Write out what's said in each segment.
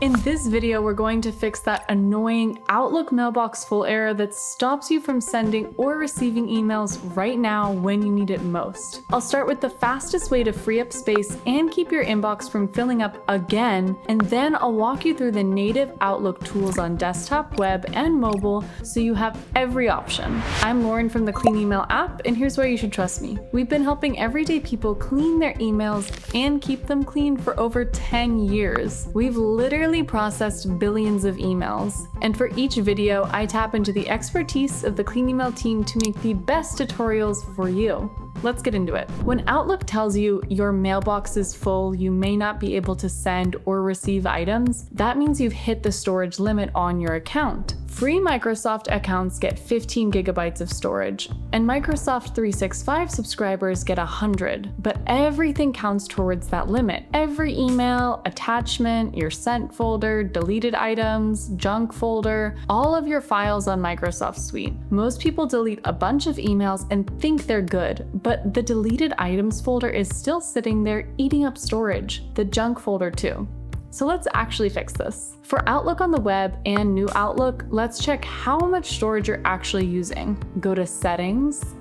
In this video, we're going to fix that annoying Outlook mailbox full error that stops you from sending or receiving emails right now when you need it most. I'll start with the fastest way to free up space and keep your inbox from filling up again, and then I'll walk you through the native Outlook tools on desktop, web, and mobile so you have every option. I'm Lauren from the Clean Email app, and here's why you should trust me. We've been helping everyday people clean their emails and keep them clean for over 10 years. We've literally processed billions of emails, and for each video, I tap into the expertise of the Clean Email team to make the best tutorials for you. Let's get into it. When Outlook tells you your mailbox is full, you may not be able to send or receive items, that means you've hit the storage limit on your account. Free Microsoft accounts get 15 gigabytes of storage, and Microsoft 365 subscribers get 100, but everything counts towards that limit. Every email, attachment, your sent folder, deleted items, junk folder, all of your files on Microsoft Suite. Most people delete a bunch of emails and think they're good, but the deleted items folder is still sitting there eating up storage. The junk folder too. So let's actually fix this. For Outlook on the web and new Outlook, let's check how much storage you're actually using. Go to Settings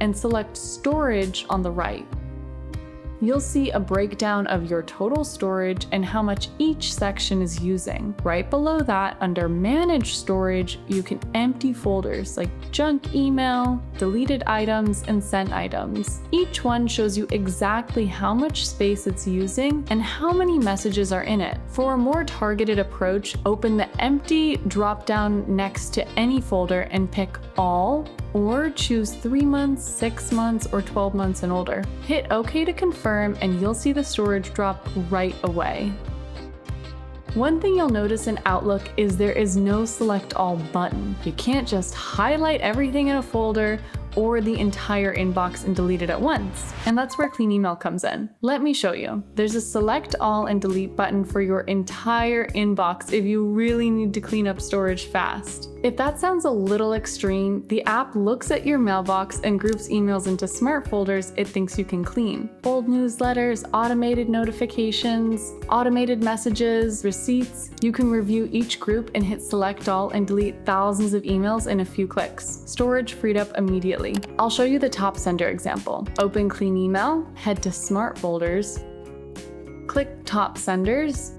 and select Storage on the right. You'll see a breakdown of your total storage and how much each section is using. Right below that, under Manage Storage, you can empty folders like junk email, deleted items, and sent items. Each one shows you exactly how much space it's using and how many messages are in it. For a more targeted approach, open the Empty drop-down next to any folder and pick All, or choose 3 months, 6 months, or 12 months and older. Hit OK to confirm, and you'll see the storage drop right away. One thing you'll notice in Outlook is there is no Select All button. You can't just highlight everything in a folder or the entire inbox and delete it at once. And that's where Clean Email comes in. Let me show you. There's a Select All and Delete button for your entire inbox if you really need to clean up storage fast. If that sounds a little extreme, the app looks at your mailbox and groups emails into smart folders it thinks you can clean. Old newsletters, automated notifications, automated messages, receipts. You can review each group and hit Select All and delete thousands of emails in a few clicks. Storage freed up immediately. I'll show you the top sender example. Open Clean Email, head to Smart Folders, click Top Senders.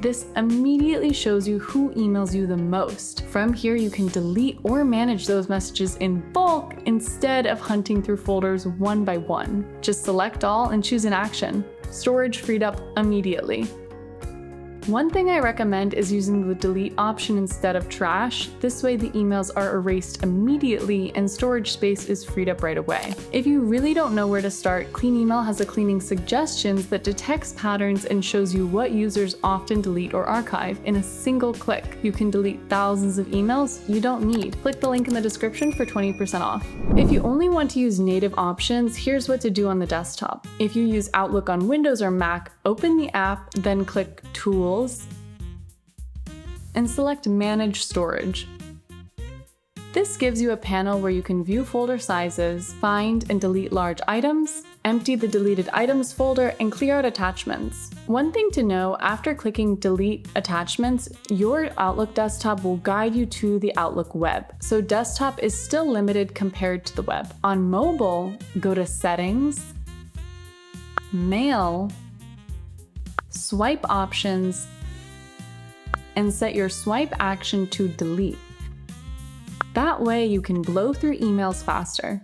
This immediately shows you who emails you the most. From here, you can delete or manage those messages in bulk instead of hunting through folders one by one. Just select all and choose an action. Storage freed up immediately. One thing I recommend is using the delete option instead of trash. This way the emails are erased immediately and storage space is freed up right away. If you really don't know where to start, Clean Email has a cleaning suggestions that detects patterns and shows you what users often delete or archive in a single click. You can delete thousands of emails you don't need. Click the link in the description for 20% off. If you only want to use native options, here's what to do on the desktop. If you use Outlook on Windows or Mac, open the app, then click Tools, and select Manage Storage. This gives you a panel where you can view folder sizes, find and delete large items, empty the deleted items folder, and clear out attachments. One thing to know, after clicking Delete Attachments, your Outlook desktop will guide you to the Outlook web, so desktop is still limited compared to the web. On mobile, go to Settings, Mail, Swipe Options, and set your swipe action to delete. That way you can blow through emails faster.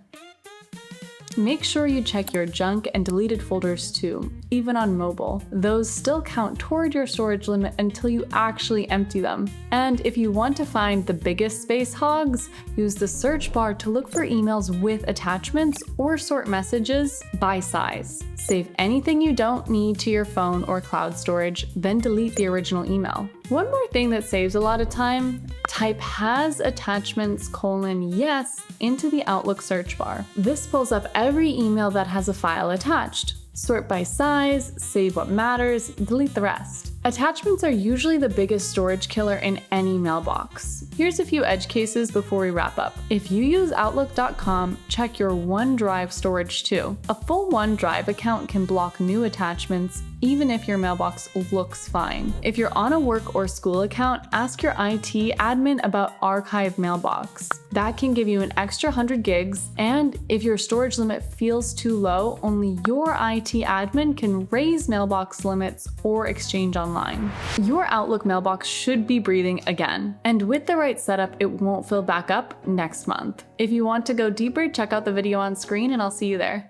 Make sure you check your junk and deleted folders too, even on mobile. Those still count toward your storage limit until you actually empty them. And if you want to find the biggest space hogs, use the search bar to look for emails with attachments or sort messages by size. Save anything you don't need to your phone or cloud storage, then delete the original email. One more thing that saves a lot of time, type has attachments : yes into the Outlook search bar. This pulls up every email that has a file attached. Sort by size, save what matters, delete the rest. Attachments are usually the biggest storage killer in any mailbox. Here's a few edge cases before we wrap up. If you use Outlook.com, check your OneDrive storage too. A full OneDrive account can block new attachments even if your mailbox looks fine. If you're on a work or school account, ask your IT admin about Archive Mailbox. That can give you an extra 100 gigs, and if your storage limit feels too low, only your IT admin can raise mailbox limits or exchange online. Your Outlook mailbox should be breathing again, and with the right setup, it won't fill back up next month. If you want to go deeper, check out the video on screen and I'll see you there.